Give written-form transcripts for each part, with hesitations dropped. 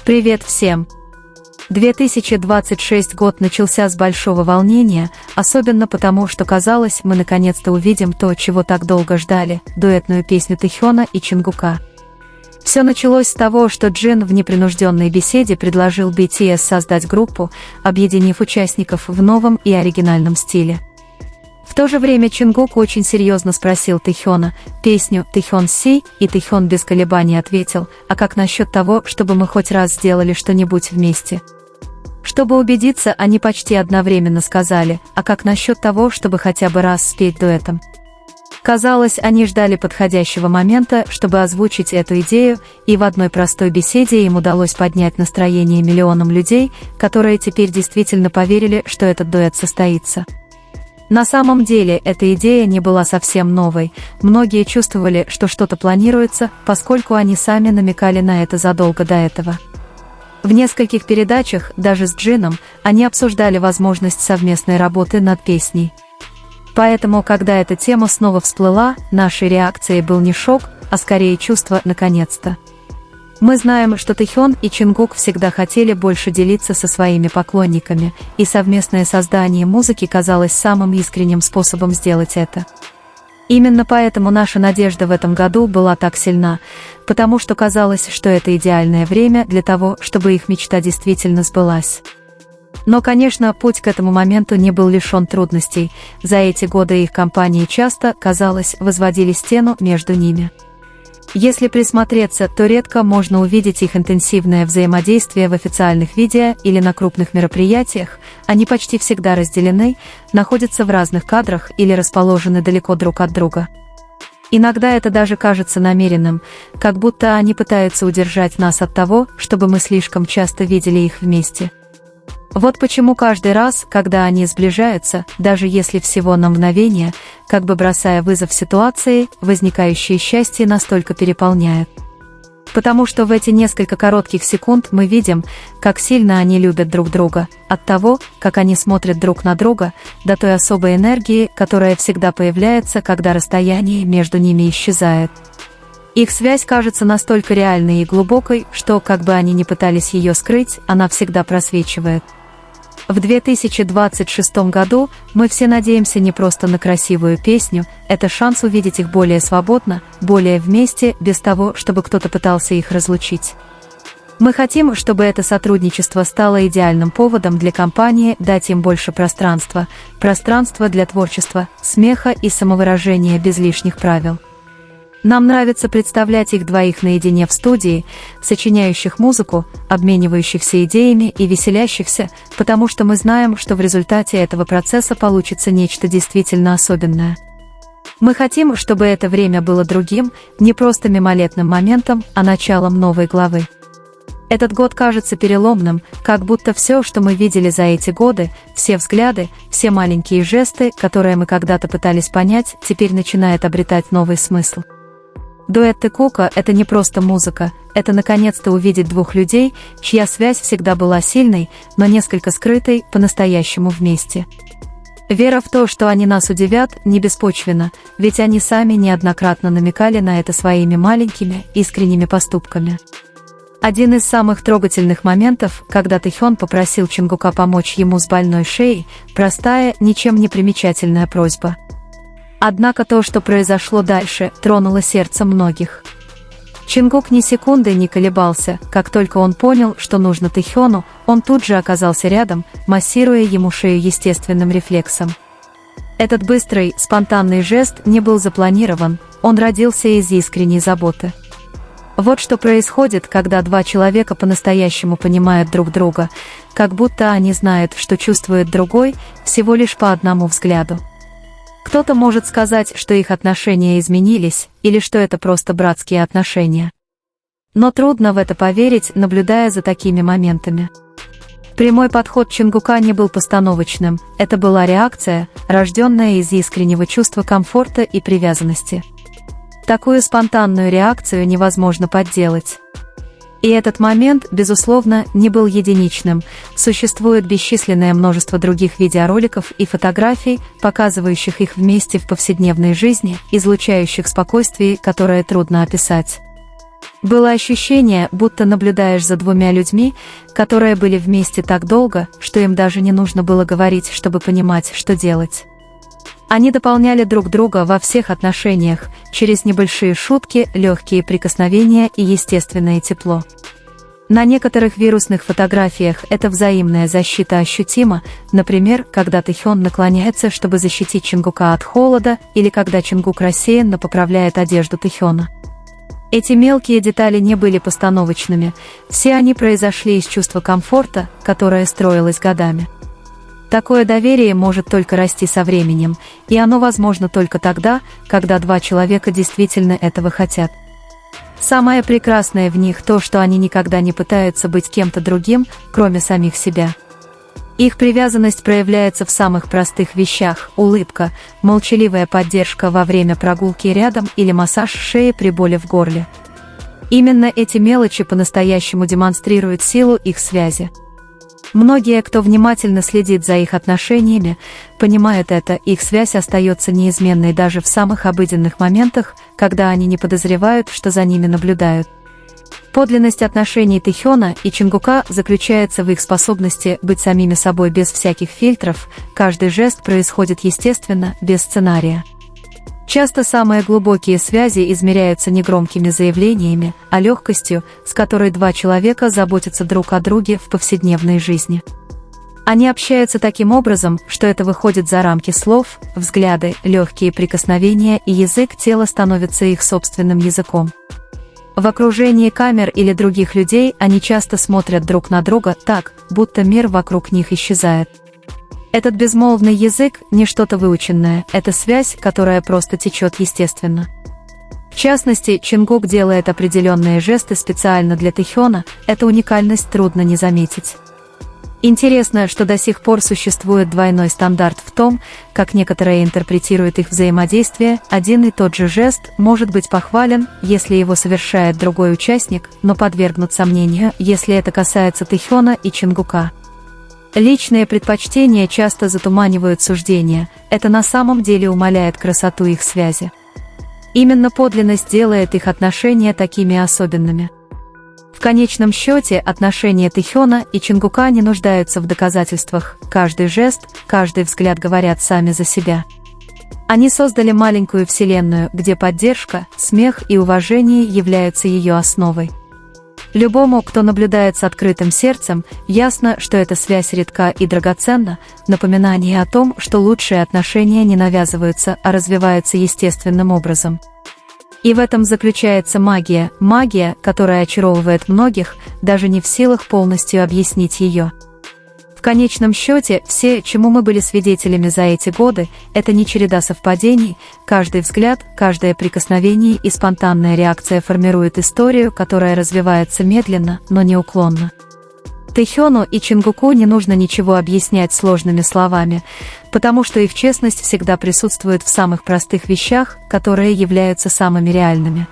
Привет всем! 2026 год начался с большого волнения, особенно потому, что казалось, мы наконец-то увидим то, чего так долго ждали – дуэтную песню Тэхёна и Чингука. Все началось с того, что Джин в непринужденной беседе предложил BTS создать группу, объединив участников в новом и оригинальном стиле. В то же время Чингук очень серьезно спросил Тэхёна песню «Тэхён Си», и Тэхён без колебаний ответил: «А как насчет того, чтобы мы хоть раз сделали что-нибудь вместе?» Чтобы убедиться, они почти одновременно сказали: «А как насчет того, чтобы хотя бы раз спеть дуэтом?» Казалось, они ждали подходящего момента, чтобы озвучить эту идею, и в одной простой беседе им удалось поднять настроение миллионам людей, которые теперь действительно поверили, что этот дуэт состоится. На самом деле, эта идея не была совсем новой, многие чувствовали, что что-то планируется, поскольку они сами намекали на это задолго до этого. В нескольких передачах, даже с Джином, они обсуждали возможность совместной работы над песней. Поэтому, когда эта тема снова всплыла, нашей реакцией был не шок, а скорее чувство «наконец-то». Мы знаем, что Тэхён и Чингук всегда хотели больше делиться со своими поклонниками, и совместное создание музыки казалось самым искренним способом сделать это. Именно поэтому наша надежда в этом году была так сильна, потому что казалось, что это идеальное время для того, чтобы их мечта действительно сбылась. Но, конечно, путь к этому моменту не был лишен трудностей. За эти годы их компании часто, казалось, возводили стену между ними. Если присмотреться, то редко можно увидеть их интенсивное взаимодействие в официальных видео или на крупных мероприятиях, они почти всегда разделены, находятся в разных кадрах или расположены далеко друг от друга. Иногда это даже кажется намеренным, как будто они пытаются удержать нас от того, чтобы мы слишком часто видели их вместе. Вот почему каждый раз, когда они сближаются, даже если всего на мгновение, как бы бросая вызов ситуации, возникающее счастье настолько переполняет. Потому что в эти несколько коротких секунд мы видим, как сильно они любят друг друга, от того, как они смотрят друг на друга, до той особой энергии, которая всегда появляется, когда расстояние между ними исчезает. Их связь кажется настолько реальной и глубокой, что, как бы они ни пытались ее скрыть, она всегда просвечивает. В 2026 году мы все надеемся не просто на красивую песню, это шанс увидеть их более свободно, более вместе, без того, чтобы кто-то пытался их разлучить. Мы хотим, чтобы это сотрудничество стало идеальным поводом для компании дать им больше пространства для творчества, смеха и самовыражения без лишних правил. Нам нравится представлять их двоих наедине в студии, сочиняющих музыку, обменивающихся идеями и веселящихся, потому что мы знаем, что в результате этого процесса получится нечто действительно особенное. Мы хотим, чтобы это время было другим, не просто мимолетным моментом, а началом новой главы. Этот год кажется переломным, как будто все, что мы видели за эти годы, все взгляды, все маленькие жесты, которые мы когда-то пытались понять, теперь начинает обретать новый смысл. Дуэт Тэкука – это не просто музыка, это наконец-то увидеть двух людей, чья связь всегда была сильной, но несколько скрытой, по-настоящему вместе. Вера в то, что они нас удивят, не беспочвенна, ведь они сами неоднократно намекали на это своими маленькими, искренними поступками. Один из самых трогательных моментов, когда Тэхён попросил Чингука помочь ему с больной шеей, простая, ничем не примечательная просьба. Однако то, что произошло дальше, тронуло сердце многих. Чингук ни секунды не колебался, как только он понял, что нужно Тэхёну, он тут же оказался рядом, массируя ему шею естественным рефлексом. Этот быстрый, спонтанный жест не был запланирован, он родился из искренней заботы. Вот что происходит, когда два человека по-настоящему понимают друг друга, как будто они знают, что чувствует другой, всего лишь по одному взгляду. Кто-то может сказать, что их отношения изменились, или что это просто братские отношения. Но трудно в это поверить, наблюдая за такими моментами. Прямой подход Чингука не был постановочным, это была реакция, рожденная из искреннего чувства комфорта и привязанности. Такую спонтанную реакцию невозможно подделать. И этот момент, безусловно, не был единичным. Существует бесчисленное множество других видеороликов и фотографий, показывающих их вместе в повседневной жизни, излучающих спокойствие, которое трудно описать. Было ощущение, будто наблюдаешь за двумя людьми, которые были вместе так долго, что им даже не нужно было говорить, чтобы понимать, что делать. Они дополняли друг друга во всех отношениях, через небольшие шутки, легкие прикосновения и естественное тепло. На некоторых вирусных фотографиях эта взаимная защита ощутима, например, когда Тэхён наклоняется, чтобы защитить Чонгука от холода, или когда Чонгук рассеянно поправляет одежду Тэхёна. Эти мелкие детали не были постановочными, все они произошли из чувства комфорта, которое строилось годами. Такое доверие может только расти со временем, и оно возможно только тогда, когда два человека действительно этого хотят. Самое прекрасное в них то, что они никогда не пытаются быть кем-то другим, кроме самих себя. Их привязанность проявляется в самых простых вещах: улыбка, молчаливая поддержка во время прогулки рядом или массаж шеи при боли в горле. Именно эти мелочи по-настоящему демонстрируют силу их связи. Многие, кто внимательно следит за их отношениями, понимают это, их связь остается неизменной даже в самых обыденных моментах, когда они не подозревают, что за ними наблюдают. Подлинность отношений Тэхёна и Чонгука заключается в их способности быть самими собой без всяких фильтров, каждый жест происходит естественно, без сценария. Часто самые глубокие связи измеряются не громкими заявлениями, а легкостью, с которой два человека заботятся друг о друге в повседневной жизни. Они общаются таким образом, что это выходит за рамки слов, взгляды, легкие прикосновения, и язык тела становится их собственным языком. В окружении камер или других людей они часто смотрят друг на друга так, будто мир вокруг них исчезает. Этот безмолвный язык – не что-то выученное, это связь, которая просто течет естественно. В частности, Чонгук делает определенные жесты специально для Тэхёна, эту уникальность трудно не заметить. Интересно, что до сих пор существует двойной стандарт в том, как некоторые интерпретируют их взаимодействие. Один и тот же жест может быть похвален, если его совершает другой участник, но подвергнут сомнению, если это касается Тэхёна и Чонгука. Личные предпочтения часто затуманивают суждения, это на самом деле умаляет красоту их связи. Именно подлинность делает их отношения такими особенными. В конечном счете, отношения Тэхёна и Чонгука не нуждаются в доказательствах, каждый жест, каждый взгляд говорят сами за себя. Они создали маленькую вселенную, где поддержка, смех и уважение являются ее основой. Любому, кто наблюдает с открытым сердцем, ясно, что эта связь редка и драгоценна, напоминание о том, что лучшие отношения не навязываются, а развиваются естественным образом. И в этом заключается магия, которая очаровывает многих, даже не в силах полностью объяснить ее. В конечном счете, все, чему мы были свидетелями за эти годы, это не череда совпадений, каждый взгляд, каждое прикосновение и спонтанная реакция формирует историю, которая развивается медленно, но неуклонно. Тэхёну и Чонгуку не нужно ничего объяснять сложными словами, потому что их честность всегда присутствует в самых простых вещах, которые являются самыми реальными.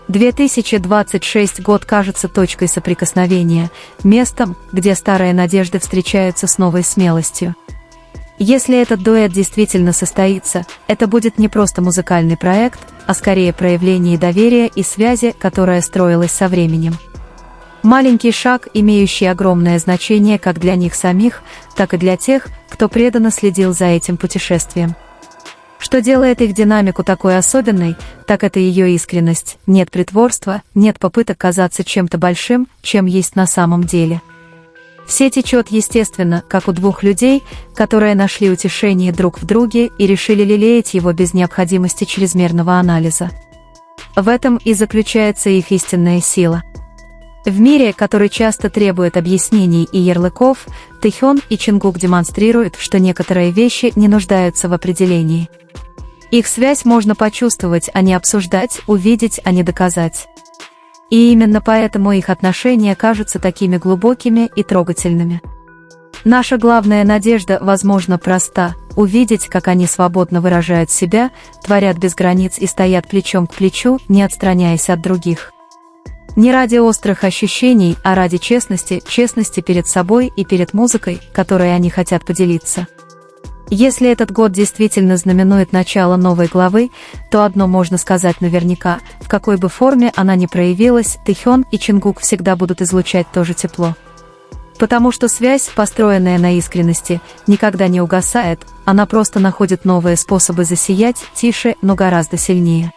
2026 год кажется точкой соприкосновения, местом, где старые надежды встречаются с новой смелостью. Если этот дуэт действительно состоится, это будет не просто музыкальный проект, а скорее проявление доверия и связи, которая строилась со временем. Маленький шаг, имеющий огромное значение как для них самих, так и для тех, кто преданно следил за этим путешествием. Что делает их динамику такой особенной, так это ее искренность, нет притворства, нет попыток казаться чем-то большим, чем есть на самом деле. Все течет естественно, как у двух людей, которые нашли утешение друг в друге и решили лелеять его без необходимости чрезмерного анализа. В этом и заключается их истинная сила. В мире, который часто требует объяснений и ярлыков, Тэхён и Чонгук демонстрируют, что некоторые вещи не нуждаются в определении. Их связь можно почувствовать, а не обсуждать, увидеть, а не доказать. И именно поэтому их отношения кажутся такими глубокими и трогательными. Наша главная надежда, возможно, проста – увидеть, как они свободно выражают себя, творят без границ и стоят плечом к плечу, не отстраняясь от других. Не ради острых ощущений, а ради честности перед собой и перед музыкой, которой они хотят поделиться. Если этот год действительно знаменует начало новой главы, то одно можно сказать наверняка: в какой бы форме она ни проявилась, Тэхён и Чингук всегда будут излучать то же тепло. Потому что связь, построенная на искренности, никогда не угасает, она просто находит новые способы засиять, тише, но гораздо сильнее.